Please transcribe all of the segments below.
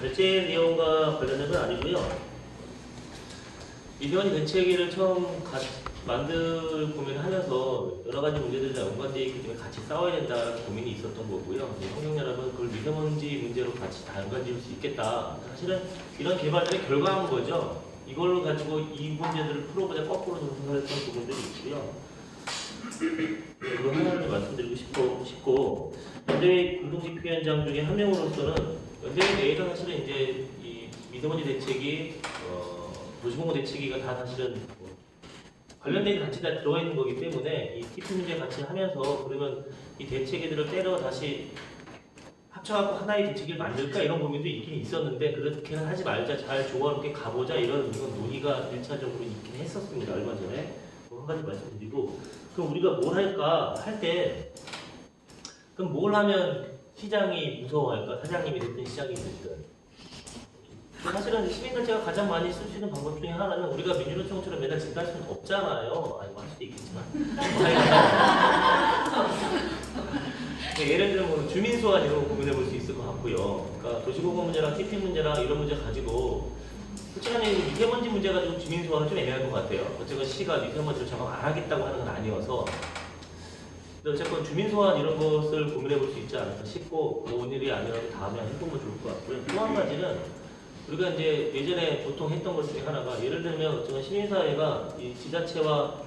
발제 내용과 관련된 건 아니고요. 미세먼지 대책위를 처음 만들 고민을 하면서 여러 가지 문제들이 연관되어 있기 때문에 같이 싸워야 된다는 고민이 있었던 거고요. 형용여러분 그걸 미세먼지 문제로 같이 다 연관지을 수 있겠다. 사실은 이런 개발들의 결과인 거죠. 이걸로 가지고 이 문제들을 풀어보자 거꾸로 생각했던 부분들이 있고요. 그거 하나를 말씀드리고 싶고 연대회 공동집행위원장 중에 한 명으로서는 연대회 내에서 사실은 이제 이 미세먼지 대책이 도시공원 대책위가 다 사실은 관련된 게 같이 다 들어가 있는 거기 때문에 이 TP 문제 같이 하면서 그러면 이 대책위들을 때려 다시 합쳐갖고 하나의 대책위를 만들까 이런 고민도 있긴 있었는데 그렇게는 하지 말자 잘 조화롭게 가보자 이런 논의가 1차적으로 있긴 했었습니다. 얼마 전에 한 가지 말씀드리고 그럼 우리가 뭘 할까 할 때 그럼 뭘 하면 시장이 무서워할까 사장님이 됐든 시장이 됐든 사실은 시민단체가 가장 많이 쓸 수 있는 방법 중에 하나는 우리가 민주노총처럼 맨날 진단할 수는 없잖아요. 아니, 할 수도 있겠지만. 예를 들면 뭐 주민소환 이런 거 고민해 볼 수 있을 것 같고요. 그러니까 도시공원 문제랑 TP 문제랑 이런 문제 가지고 솔직히 미세먼지 문제 가지고 주민소환은 좀 애매할 것 같아요. 어쨌건 시가 미세먼지를 점검 안 하겠다고 하는 건 아니어서 근데 어쨌건 주민소환 이런 것을 고민해 볼 수 있지 않을까 싶고 오늘이 아니라도 다음에 해보면 좋을 것 같고요. 또 한 가지는 우리가 이제 예전에 보통 했던 것 중에 하나가 예를 들면 어쩌면 시민사회가 이 지자체와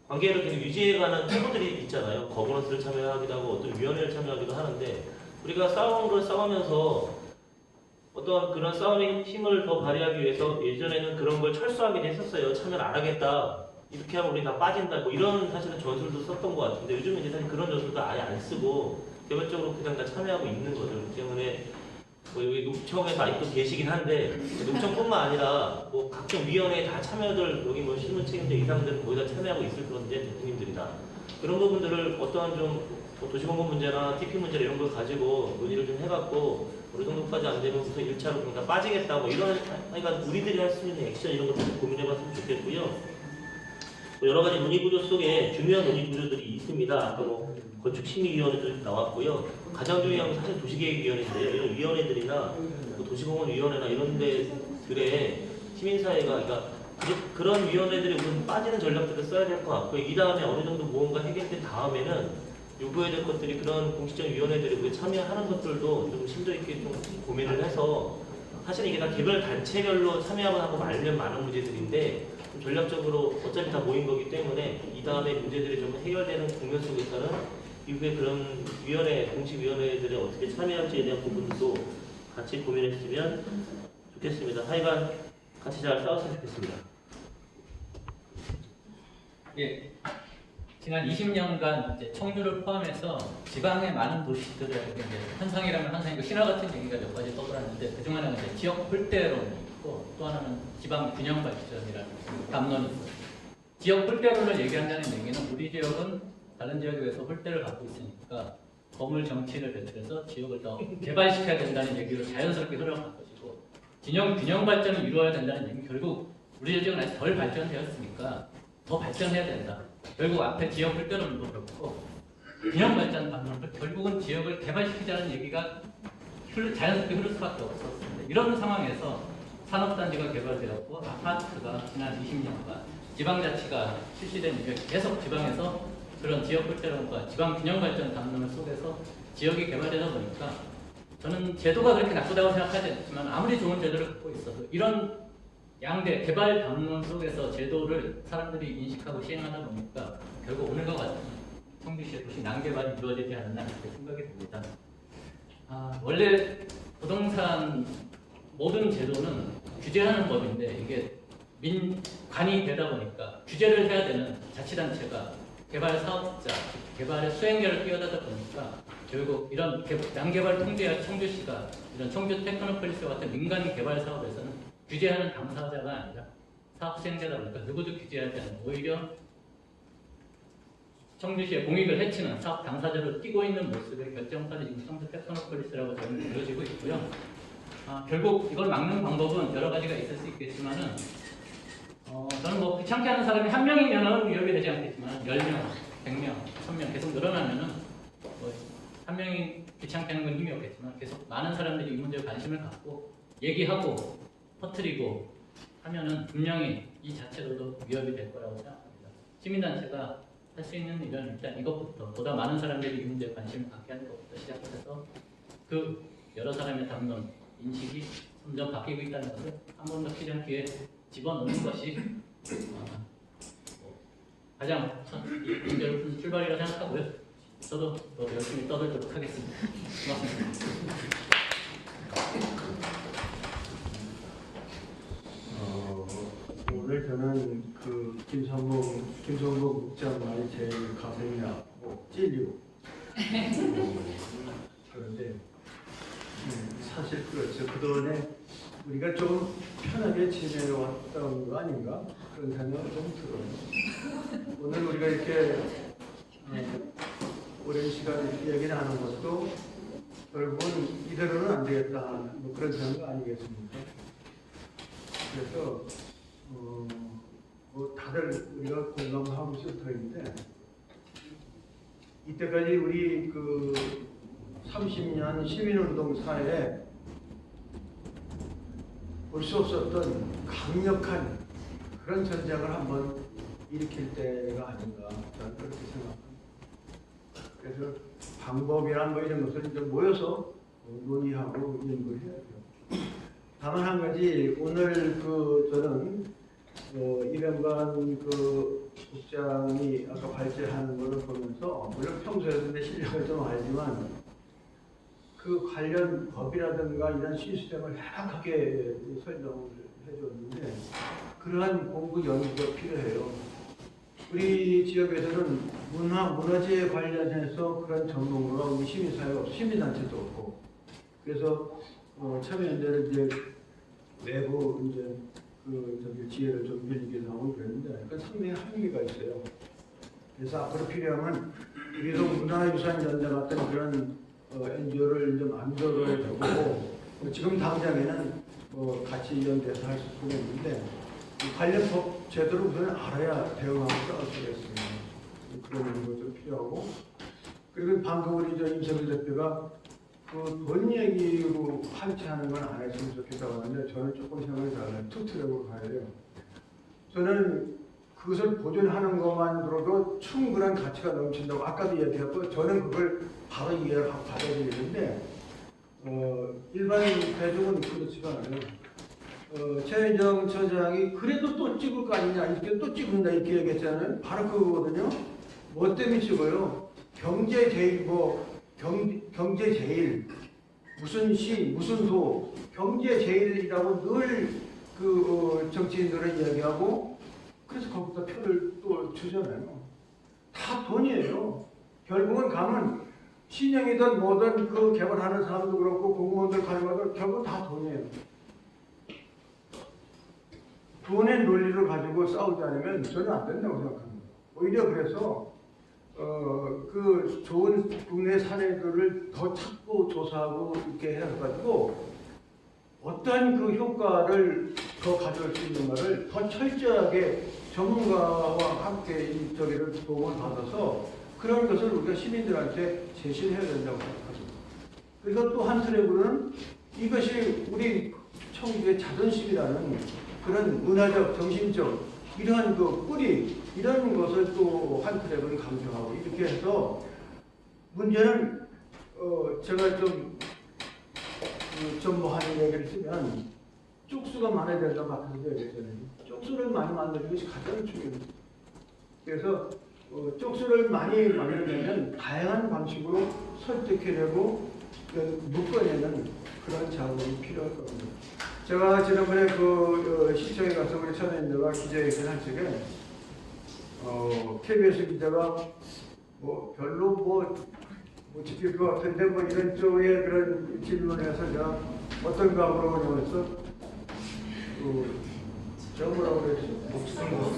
관계를 계속 유지해가는 태도들이 있잖아요. 거버넌스를 참여하기도 하고 어떤 위원회를 참여하기도 하는데 우리가 싸우는 걸 싸우면서 어떤 그런 싸움의 힘을 더 발휘하기 위해서 예전에는 그런 걸 철수하긴 했었어요. 참여를 안 하겠다. 이렇게 하면 우리 다 빠진다. 뭐 이런 사실은 전술도 썼던 것 같은데 요즘은 이제 사실 그런 전술도 아예 안 쓰고 개별적으로 그냥 다 참여하고 있는 거죠. 그렇기 때문에 뭐 여기 농청에서 아직도 계시긴 한데 농청뿐만 아니라 뭐 각종 위원회에 다 참여들 여기 뭐 신문 책임자 이상들은 거의 다 참여하고 있을 건데 대표님들이다 그런 부분들을 어떠한 좀 도시공원 문제나 TP 문제 이런 걸 가지고 논의를 좀 해갖고 어느 정도까지 안 되면 우선 1차로 그러니까 빠지겠다 뭐 이런 그러니까 우리들이 할 수 있는 액션 이런 것들 고민해봤으면 좋겠고요. 뭐 여러 가지 논의 구조 속에 중요한 논의 구조들이 있습니다. 아까 뭐 건축심의위원회도 나왔고요. 가장 중요한 건 사실 도시계획위원회인데요. 이런 위원회들이나 뭐 도시공원위원회나 이런 데들의 시민사회가 그러니까 그런 위원회들이 우선 빠지는 전략들을 써야 될 것 같고요. 이 다음에 어느 정도 무언가 해결된 다음에는 요구해야 될 것들이 그런 공식적 위원회들이 참여하는 것들도 좀 심도 있게 좀 고민을 해서 사실 이게 다 개별 단체별로 참여하고 말면 많은 문제들인데 좀 전략적으로 어차피 다 모인 거기 때문에 이 다음에 문제들이 좀 해결되는 국면 속에서는 이후에 그런 위원회, 공식위원회들이 어떻게 참여할지에 대한 부분도 같이 고민했으면 좋겠습니다. 하여간 같이 잘 싸웠으면 좋겠습니다. 예, 지난 20년간 이제 청주를 포함해서 지방의 많은 도시들의 이제 현상이라면 현상이고 신화 같은 얘기가 몇 가지 떠돌았는데 그 중 하나는 이제 지역 홀대론이 있고 또 하나는 지방 균형 발전이라는 담론이 있어요. 지역 홀대론을 얘기한다는 얘기는 우리 지역은 다른 지역에 비해서 홀대를 갖고 있으니까 거물 정치를 배출해서 지역을 더 개발시켜야 된다는 얘기로 자연스럽게 흘러간 것이고 균형 발전을 이루어야 된다는 얘기는 결국 우리 지역은 아직 덜 발전되었으니까 더 발전해야 된다. 결국 앞에 지역 홀대론도 그렇고 균형 발전 방법은 결국은 지역을 개발시키자는 얘기가 자연스럽게 흐를 수밖에 없었습니다. 이런 상황에서 산업단지가 개발되었고 아파트가 지난 20년간 지방자치가 실시된 이후에 계속 지방에서 그런 지역 홀대론과 지방 균형 발전 담론 속에서 지역이 개발되다 보니까 저는 제도가 그렇게 나쁘다고 생각하지 않지만 아무리 좋은 제도를 갖고 있어도 이런 양대 개발 담론 속에서 제도를 사람들이 인식하고 시행하다 보니까 결국 오늘과 같은 청주시의 도시 난개발이 이루어지지 않았나 이렇게 생각이 듭니다. 원래 부동산 모든 제도는 규제하는 법인데 이게 민관이 되다 보니까 규제를 해야 되는 자치단체가 개발 사업자, 개발의 수행자를 끼어들다 보니까 결국 이런 난개발 통제할 청주시가 이런 청주 테크노폴리스와 같은 민간 개발 사업에서는 규제하는 당사자가 아니라 사업 수행자다 보니까 누구도 규제하지 않는 오히려 청주시의 공익을 해치는 사업 당사자로 뛰고 있는 모습의 결정판이 지금 청주 테크노폴리스라고 저는 보여지고 있고요. 결국 이걸 막는 방법은 여러 가지가 있을 수 있겠지만은 저는 뭐 귀찮게 하는 사람이 한 명이면은 위협이 되지 않겠지만 10명, 100명, 1000명 계속 늘어나면은 뭐 한 명이 귀찮게 하는 건 힘이 없겠지만 계속 많은 사람들이 이 문제에 관심을 갖고 얘기하고 퍼뜨리고 하면은 분명히 이 자체로도 위협이 될 거라고 생각합니다. 시민단체가 할 수 있는 일은 일단 이것부터 보다 많은 사람들이 이 문제에 관심을 갖게 하는 것부터 시작해서 그 여러 사람의 담론, 인식이 점점 바뀌고 있다는 것을 한 번 더 시장 뒤에 집어넣는 것이 가장 이 문제를 푸는 출발이라고 생각하고요. 저도 더 열심히 떠들도록 하겠습니다. 고맙습니다. 오늘 저는 그 김성국 국장 말이 제일 가슴이 아프고 찔리고 그런데 사실 그렇죠. 그동안에 우리가 좀 편하게 지내왔던 거 아닌가 그런 생각이 좀 들어요. 오늘 우리가 이렇게 오랜 시간 얘기 나눈 것도 결국은 이대로는 안 되겠다 뭐 그런 생각 아니겠습니까? 그래서 뭐 다들 우리가 공감하고 있을 터인데 이때까지 우리 그 30년 시민운동 사회에 볼 수 없었던 강력한 그런 전쟁을 한번 일으킬 때가 아닌가 저는 그렇게 생각합니다. 그래서 방법이란 뭐 이런 것을 이제 모여서 논의하고 연구를 해야 돼요. 다만 한 가지 오늘 그 저는 이병관 그 국장이 아까 발제하는 것을 보면서 물론 평소에도 내 실력을 좀 알지만 그 관련 법이라든가 이런 시스템을 정확하게 설명을 해줬는데 그러한 공부 연구가 필요해요. 우리 지역에서는 문화재에 관련해서 그런 전문가가 우리 시민사회가 없고 시민단체도 없고 그래서 참여연대를 이제 외부 이제 그 지혜를 좀 빌리기도 하고 그랬는데 그 상당히 한계가 있어요. 그래서 앞으로 필요하면 우리도 문화유산연대 같은 그런 NGO를 좀 안조를 해보고 지금 당장에는 같이 연대해서 할 수가 있는데 관련 법 제도를 우선 알아야 대응하고 싸울 수가 있습니다. 그런 것도 필요하고 그리고 방금 우리 임석일 대표가 그 돈 얘기로 한치하는 건 안 했으면 좋겠다고 하는데 저는 조금 생각이 달라요. 투트랙으로 가야 돼요. 저는 그것을 보존하는 것만으로도 충분한 가치가 넘친다고 아까도 얘기했고 저는 그걸 바로 이해를 하고 받아들이는데 일반 대중은 그렇지가 않아요. 최은정 처장이 그래도 또 찍을 거 아니냐 이렇게 또 찍는다 이렇게 얘기했잖아요. 바로 그거거든요. 뭐 때문에 찍어요? 경제 제일 경제 제일 무슨 시 무슨 도 경제 제일이라고 늘 그 정치인들은 이야기하고 그래서 거기다 표를 또 주잖아요. 다 돈이에요. 결국은 가면 신형이든 뭐든 그 개발하는 사람도 그렇고 공무원들 가는 것도 결국 다 돈이에요. 돈의 논리를 가지고 싸우지 않으면 저는 안 된다고 생각합니다. 오히려 그래서 그 좋은 국내 사례들을 더 찾고 조사하고 이렇게 해가지고 어떤 그 효과를 더 가져올 수 있는가를 더 철저하게 전문가와 함께 이 저기를 도움을 받아서 그런 것을 우리가 시민들한테 제시를 해야 된다고 생각합니다. 그리고 또 한 트랙으로는 이것이 우리 청주의 자존심이라는 그런 문화적, 정신적 이러한 그 뿌리 이런 것을 또 한 트랙을 강조하고 이렇게 해서 문제는 제가 좀 전무하는 얘기를 쓰면 쪽수가 많아야 된다고 같아서 얘기했잖아요. 쪽수를 많이 만드는 것이 가장 중요합니다. 그래서 쪽수를 많이 만들려면 다양한 방식으로 설득해내고 묶어내는 그런 작업이 필요할 겁니다. 제가 지난번에 그 시청에 가서 우리 참여연대가 기자회견 할 적에 KBS 기자가 뭐 별로 뭐 지킬 것 같은데 뭐 이런 쪽의 그런 질문을 해서 내가 어떤 각오로 그러면서 제가 뭐라고 그랬죠?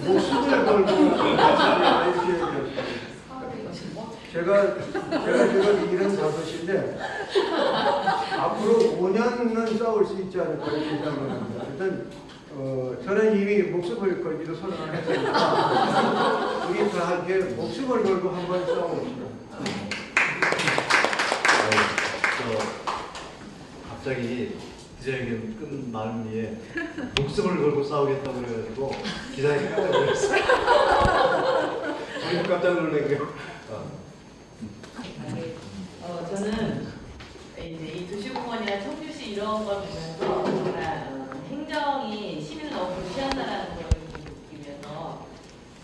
목숨을 걸고 이렇게 얘기했어요. 제가 지금 75인데 앞으로 5년은 싸울 수 있지 않을까 이렇게 생각합니다. 일단 저는 이미 목숨을 걸기로 선언을 했으니까 우리 다 함께 목숨을 걸고 한번 싸워봅시다. 갑자기 기자회견 끝 말미에 목숨을 걸고 싸우겠다고 그래가지고 기자회견 깜짝 놀랐어요. 저희도 깜짝 놀래고요. 저는 이제 이 도시공원이나 청주시 이런 걸 보면서 정말 행정이 시민을 너무 무시한다라는 걸 느끼면서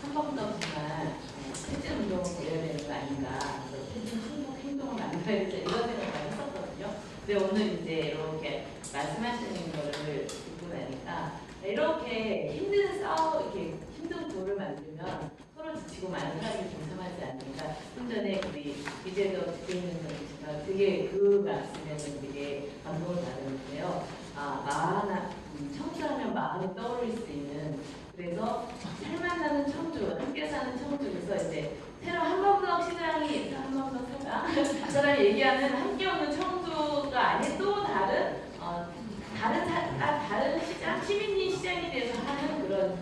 한 번 더 정말 실제 운동을 보여야 되는 거 아닌가, 실제 충북 행동을 만들어야 되는 이런 생각을 했었거든요. 근데 오늘 이제 이렇게 말씀하시는 거를 듣고 나니까 이렇게 이렇게 힘든 도를 만들면 서로 지치고 많은 사람이 동참하지 않는가. 좀 전에 우리 이제도 듣고 있는 분이지만 되게 그 말씀에는 되게 감동을 받았는데요. 청주하면 마음이 떠오를 수 있는, 그래서 살만나는 청주, 함께 사는 청주에서 이제 새로 한범석 시장이 한범석 사장이 얘기하는 함께 오는 청주가 아닌 또 다른 시장, 시민이 시장에 대해서 하는 그런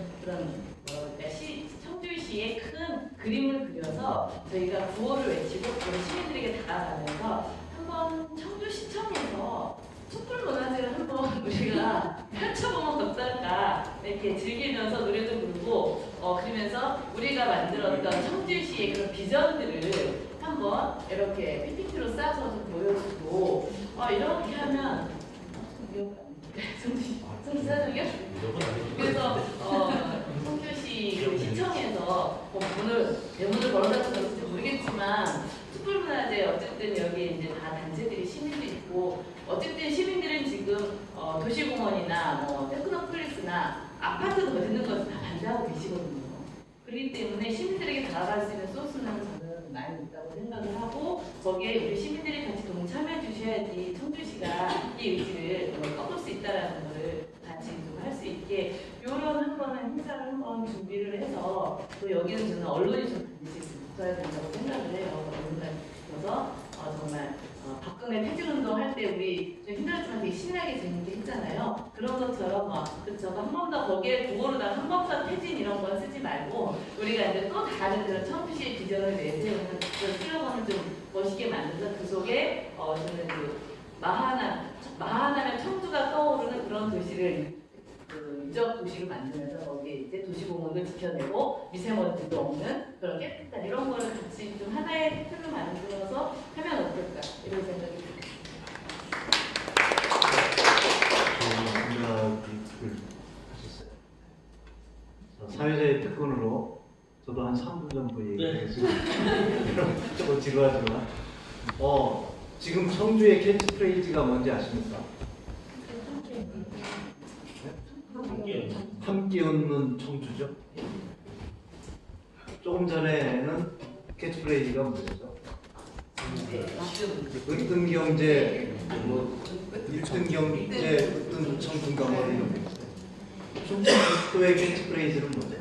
청주시의 큰 그림을 그려서 저희가 구호를 외치고 우리 시민들에게 다가가면서 한번 청주시청에서 촛불 문화제를 한번 우리가 펼쳐보면 어떨까, 이렇게 즐기면서 노래도 부르고 그러면서 우리가 만들었던 청주시의 그런 비전들을 한번 이렇게 PPT로 싸서 좀 보여주고 이렇게 하면 청주 사장이요? 그래서 청주시 그 시청에서 오늘 대문을 걸어놨던 건지 모르겠지만 촛불문화제 어쨌든 여기 이제 다 단체들이 시민들이 있고, 어쨌든 시민들은 지금 도시공원이나 뭐 테크노폴리스나 아파트도 짓는 것을 다 반대하고 계시거든요. 그렇기 때문에 시민들에게 다가갈 수 있는 소스는 저는 많이 있다고 생각을 하고, 거기에 우리 시민들이 같이 동참해 주셔야지 청주시가 이 의지를 꺾을 수 있다는 것을 같이 좀 할 수 있게 이런 한번 행사를 한번 준비를 해서, 또 여기는 저는 언론이 좀 반드시 붙어야 된다고 생각을 해요. 그래서 정말 박근혜 퇴진운동 할 때 우리 좀 힘들었지만 되게 신나게 재밌게 했잖아요. 그런 것처럼 그쵸, 한 번 더 거기에 구호로다가 한 번 더 퇴진 이런 건 쓰지 말고 우리가 이제 또 다른 그런 청주시의 비전을 내세우는 그런 슬로건을 좀 멋있게 만들어서 그 속에 저는 그 마하나면 청주가 떠오르는 그런 도시를 유적 도시를 만들면서 거기에 이제 도시공원을 지켜내고 미세먼지도 없는 그런 깨끗한 이런 거를 같이 좀 하나의 틀로 만들어서 하면 어떨까 이런 생각이 듭니다. 사회자의 특권으로 저도 한 3분 정도 얘기하겠습니다. 조금 지루하지만 지금 청주의 캐치프레이즈가 뭔지 아십니까? 함께 웃는 청주죠. 조금 전에는 캐치프레이즈가 뭐였죠? 1등 경제, 1등 경제, 1등 청주인가 뭐 이런 게 있어요. 청주의 캐치프레이즈는 뭐죠?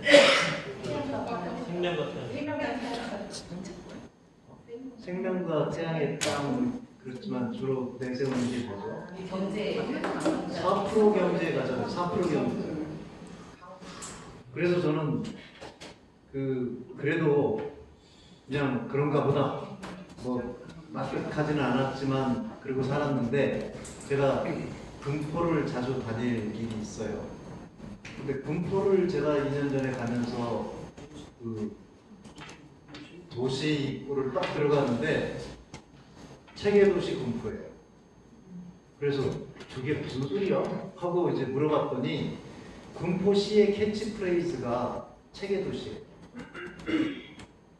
생명과 태양의 땅, 그렇지만 주로 내세우는 게 뭐죠? 경제 4% 경제에 가잖아요. 4% 경제. 그래서 저는 그래도 그냥 그런가 보다. 뭐 납득하지는 않았지만 그러고 살았는데, 제가 군포를 자주 다닐 일이 있어요. 근데 군포를 제가 2년 전에 가면서 그 도시 입구를 딱 들어갔는데 체계도시 군포예요. 그래서 저게 무슨 소리야? 하고 이제 물어봤더니 군포시의 캐치프레이즈가 체계도시예요.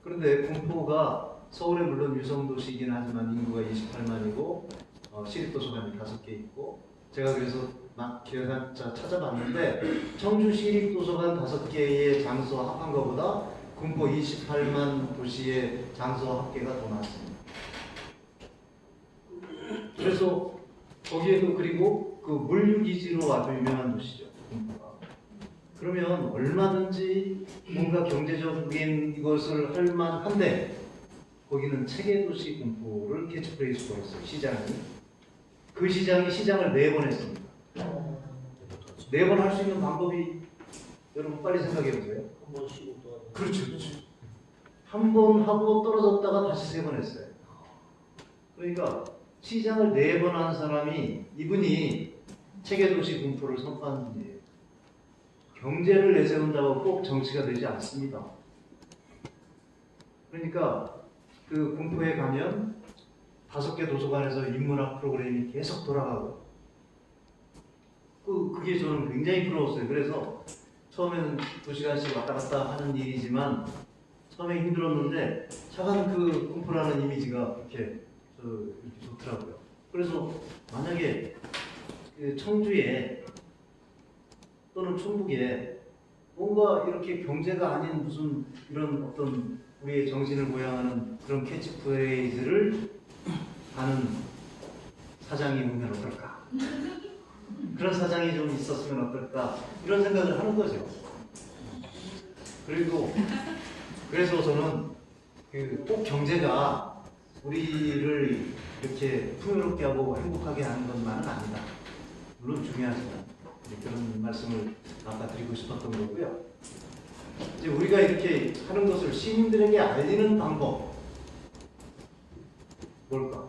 그런데 군포가 서울에 물론 유성도시이긴 하지만 인구가 28만이고 시립도서관이 5개 있고, 제가 그래서 막 기획안자 찾아봤는데 청주 시립도서관 5개의 장소 합한 것보다 군포 28만 도시의 장소 합계가 더 많습니다. 그래서 거기에도, 그리고 그 물류기지로 아주 유명한 도시죠, 군포가. 그러면 얼마든지 뭔가 경제적인 이것을 할 만한데, 거기는 체계도시 군포를 캐치프레이즈로 했어요, 시장이. 그 시장이 시장을 4번 했습니다. 4번 할 수 있는 방법이, 여러분 빨리 생각해 보세요. 한 번 쉬고 또 하고. 그렇죠. 한 번 하고 떨어졌다가 다시 3번 했어요. 그러니까 시장을 4번 한 사람이, 이분이 체계도시 군포를 선포한 분이에요. 경제를 내세운다고 꼭 정치가 되지 않습니다. 그러니까 그 군포에 가면 5개 도서관에서 인문학 프로그램이 계속 돌아가고 그게 저는 굉장히 부러웠어요. 그래서 처음에는 2시간씩 왔다 갔다 하는 일이지만 처음에 힘들었는데 차관 그 군포라는 이미지가 이렇게 좋더라고요. 그래서 만약에 그 청주에 또는 충북에 뭔가 이렇게 경제가 아닌 무슨 이런 어떤 우리의 정신을 모양하는 그런 캐치프레이즈를 하는 사장이 오면 어떨까? 그런 사장이 좀 있었으면 어떨까? 이런 생각을 하는 거죠. 그리고 그래서 저는 꼭 경제가 우리를 이렇게 풍요롭게 하고 행복하게 하는 것만은 아니다. 물론 중요하지만 그런 말씀을 아까 드리고 싶었던 거고요. 이제 우리가 이렇게 하는 것을 시민들에게 알리는 방법 뭘까?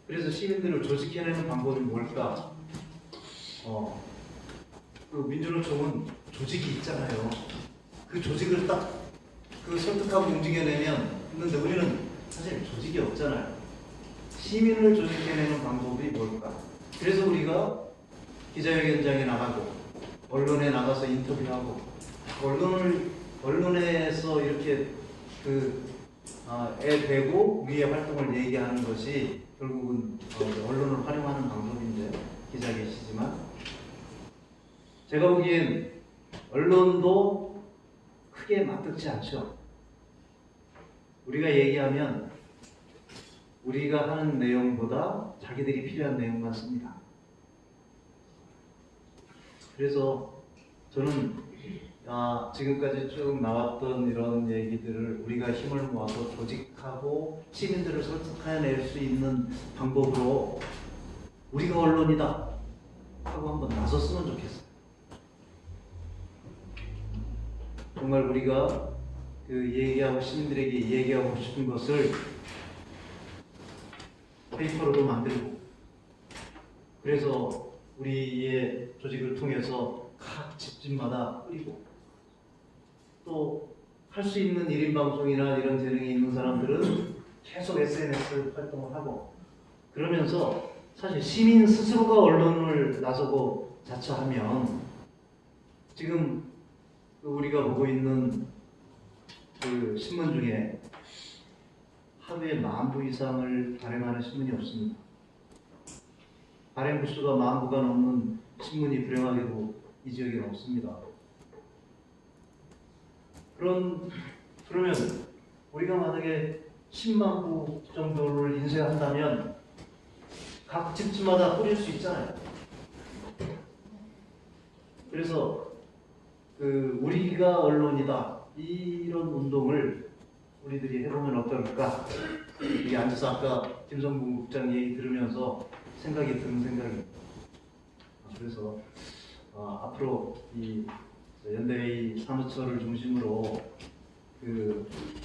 그래서 시민들을 조직해내는 방법이 뭘까? 그 민주노총은 조직이 있잖아요. 그 조직을 딱 설득하고 움직여내면 있는데 우리는 사실 조직이 없잖아요. 시민을 조직해내는 방법이 뭘까? 그래서 우리가 기자회견장에 나가고 언론에 나가서 인터뷰하고 언론에서 이렇게 애 대고 우리의 활동을 얘기하는 것이 결국은 언론을 활용하는 방법인데 기자 계시지만 제가 보기엔 언론도 크게 맞듣지 않죠. 우리가 얘기하면 우리가 하는 내용보다 자기들이 필요한 내용만 씁니다. 그래서 저는 지금까지 쭉 나왔던 이런 얘기들을 우리가 힘을 모아서 조직하고 시민들을 설득해낼 수 있는 방법으로 우리가 언론이다 하고 한번 나섰으면 좋겠어요. 정말 우리가 얘기하고 시민들에게 얘기하고 싶은 것을 페이퍼로도 만들고 그래서 우리의 조직을 통해서 각 집집마다 뿌리고 또 할 수 있는 1인 방송이나 이런 재능이 있는 사람들은 계속 SNS 활동을 하고 그러면서 사실 시민 스스로가 언론을 나서고 자처하면 지금 우리가 보고 있는 그 신문 중에 하루에 10,000부 이상을 발행하는 신문이 없습니다. 발행 부수가 10,000부가 넘는 신문이 불행하게도 이 지역에는 없습니다. 그러면 우리가 만약에 10만 부 정도를 인쇄한다면 각 집집마다 뿌릴 수 있잖아요. 그래서 우리가 언론이다 이런 운동을 우리들이 해보면 어떨까? 여기 앉아서 아까 김성국 국장 얘기 들으면서 생각이 드는 생각입니다. 그래서 앞으로 이 연대회 사무처를 중심으로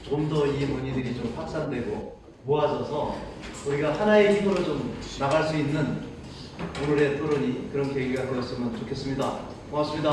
좀 더 이 논의들이 좀 확산되고 모아져서 우리가 하나의 힘으로 좀 나갈 수 있는 오늘의 토론이 그런 계기가 되었으면 좋겠습니다. 고맙습니다.